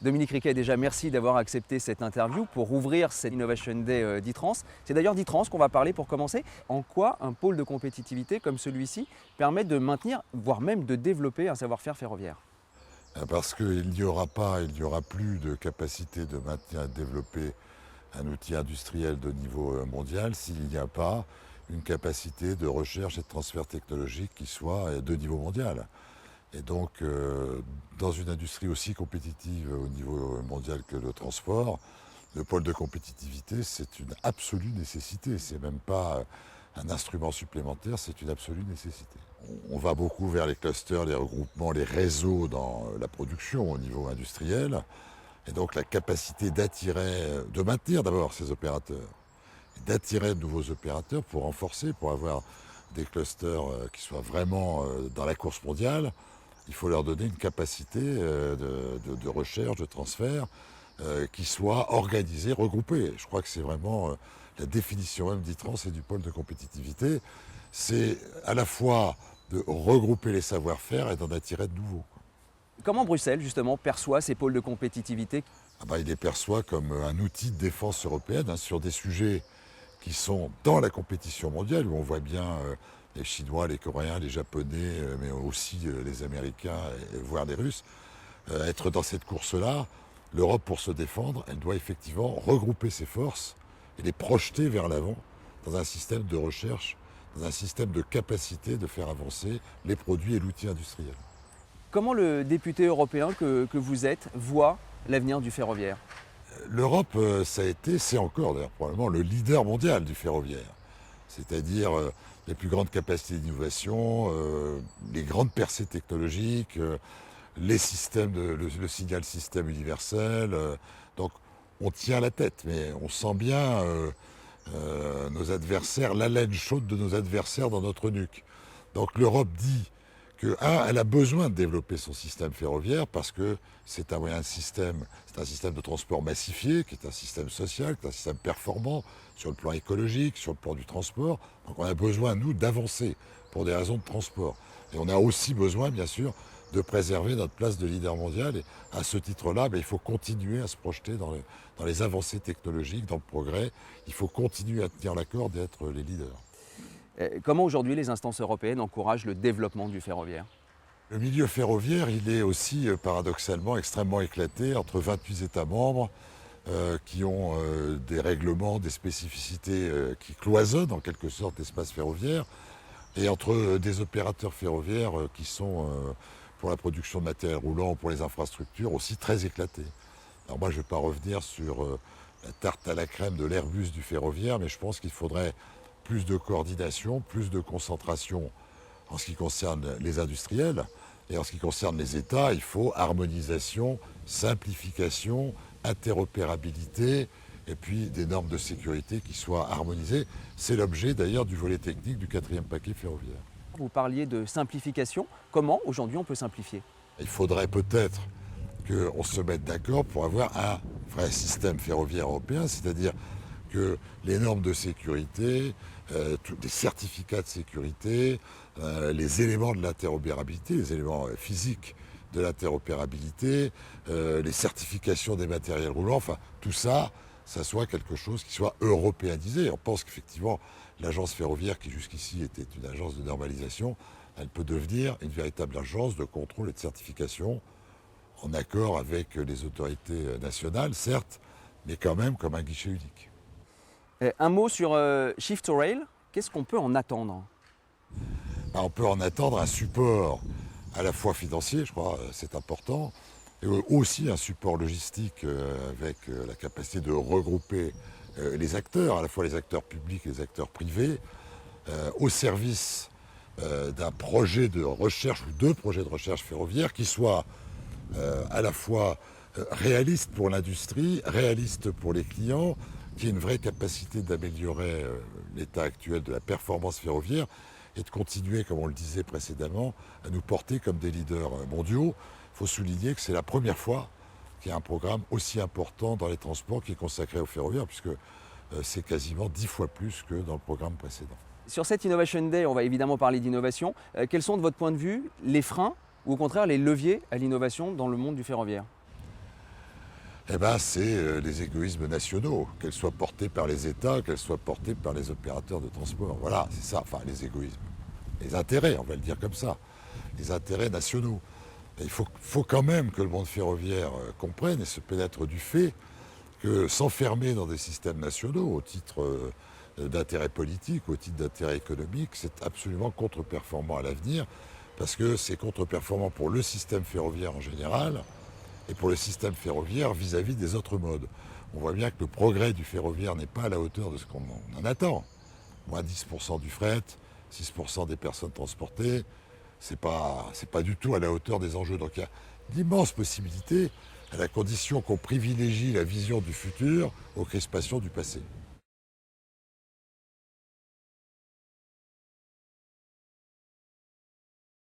Dominique Riquet, déjà merci d'avoir accepté cette interview pour ouvrir cette Innovation Day d'ITRANS. C'est d'ailleurs d'ITRANS qu'on va parler pour commencer. En quoi un pôle de compétitivité comme celui-ci permet de maintenir, voire même de développer un savoir-faire ferroviaire? Parce qu'il n'y aura pas, il n'y aura plus de capacité de maintenir et de développer un outil industriel de niveau mondial s'il n'y a pas une capacité de recherche et de transfert technologique qui soit de niveau mondial. Et donc, dans une industrie aussi compétitive au niveau mondial que le transport, le pôle de compétitivité, c'est une absolue nécessité. C'est même pas un instrument supplémentaire, c'est une absolue nécessité. On va beaucoup vers les clusters, les regroupements, les réseaux dans la production au niveau industriel. Et donc la capacité d'attirer, de maintenir d'abord ces opérateurs, d'attirer de nouveaux opérateurs pour renforcer, pour avoir des clusters qui soient vraiment dans la course mondiale, il faut leur donner une capacité de recherche, de transfert, qui soit organisée, regroupée. Je crois que c'est vraiment la définition même d'ITRANS et du pôle de compétitivité. C'est à la fois de regrouper les savoir-faire et d'en attirer de nouveaux. Comment Bruxelles, justement, perçoit ces pôles de compétitivité? Il les perçoit comme un outil de défense européenne sur des sujets qui sont dans la compétition mondiale, où on voit bien les Chinois, les Coréens, les Japonais, mais aussi les Américains, voire les Russes, être dans cette course-là. L'Europe, pour se défendre, elle doit effectivement regrouper ses forces et les projeter vers l'avant dans un système de recherche, dans un système de capacité de faire avancer les produits et l'outil industriel. Comment le député européen que vous êtes voit l'avenir du ferroviaire? L'Europe, ça a été, c'est encore d'ailleurs probablement le leader mondial du ferroviaire. C'est-à-dire les plus grandes capacités d'innovation, les grandes percées technologiques, les systèmes, le signal système universel. Donc on tient la tête, mais on sent bien nos adversaires, l'haleine chaude de nos adversaires dans notre nuque. Donc l'Europe dit que, elle a besoin de développer son système ferroviaire parce que c'est un moyen de système, c'est un système de transport massifié, qui est un système social, qui est un système performant sur le plan écologique, sur le plan du transport. Donc on a besoin, nous, d'avancer pour des raisons de transport. Et on a aussi besoin, bien sûr, de préserver notre place de leader mondial. Et à ce titre-là, il faut continuer à se projeter dans les avancées technologiques, dans le progrès. Il faut continuer à tenir la corde et être les leaders. Comment aujourd'hui les instances européennes encouragent le développement du ferroviaire? Le milieu ferroviaire, il est aussi paradoxalement extrêmement éclaté entre 28 États membres qui ont des règlements, des spécificités qui cloisonnent en quelque sorte l'espace ferroviaire, et entre des opérateurs ferroviaires qui sont, pour la production de matériel roulant ou pour les infrastructures, aussi très éclatés. Alors moi, je ne vais pas revenir sur la tarte à la crème de l'Airbus du ferroviaire, mais je pense qu'il faudrait plus de coordination, plus de concentration en ce qui concerne les industriels. Et en ce qui concerne les États, il faut harmonisation, simplification, interopérabilité, et puis des normes de sécurité qui soient harmonisées. C'est l'objet d'ailleurs du volet technique du 4e paquet ferroviaire. Vous parliez de simplification. Comment aujourd'hui on peut simplifier? Il faudrait peut-être qu'on se mette d'accord pour avoir un vrai système ferroviaire européen, c'est-à-dire que les normes de sécurité, les certificats de sécurité, les éléments de l'interopérabilité, les éléments physiques de l'interopérabilité, les certifications des matériels roulants, enfin tout ça, ça soit quelque chose qui soit européanisé. On pense qu'effectivement, l'agence ferroviaire, qui jusqu'ici était une agence de normalisation, elle peut devenir une véritable agence de contrôle et de certification en accord avec les autorités nationales, certes, mais quand même comme un guichet unique. Un mot sur Shift to Rail. Qu'est-ce qu'on peut en attendre? On peut en attendre un support à la fois financier, je crois, c'est important, et aussi un support logistique avec la capacité de regrouper les acteurs, à la fois les acteurs publics et les acteurs privés, au service d'un projet de recherche ou deux projets de recherche ferroviaire qui soient à la fois réalistes pour l'industrie, réalistes pour les clients, qui ait une vraie capacité d'améliorer l'état actuel de la performance ferroviaire et de continuer, comme on le disait précédemment, à nous porter comme des leaders mondiaux. Il faut souligner que c'est la première fois qu'il y a un programme aussi important dans les transports qui est consacré au ferroviaire, puisque c'est quasiment 10 fois plus que dans le programme précédent. Sur cette Innovation Day, on va évidemment parler d'innovation. Quels sont, de votre point de vue, les freins ou au contraire les leviers à l'innovation dans le monde du ferroviaire? Eh ben, c'est les égoïsmes nationaux, qu'elles soient portées par les États, qu'elles soient portées par les opérateurs de transport. Voilà, c'est ça, enfin les égoïsmes. Les intérêts, on va le dire comme ça, les intérêts nationaux. Et il faut quand même que le monde ferroviaire comprenne et se pénètre du fait que s'enfermer dans des systèmes nationaux au titre d'intérêt politique, au titre d'intérêt économique, c'est absolument contre-performant à l'avenir, parce que c'est contre-performant pour le système ferroviaire en général, et pour le système ferroviaire vis-à-vis des autres modes. On voit bien que le progrès du ferroviaire n'est pas à la hauteur de ce qu'on en attend. Moins 10% du fret, 6% des personnes transportées, c'est pas du tout à la hauteur des enjeux. Donc il y a d'immenses possibilités à la condition qu'on privilégie la vision du futur aux crispations du passé.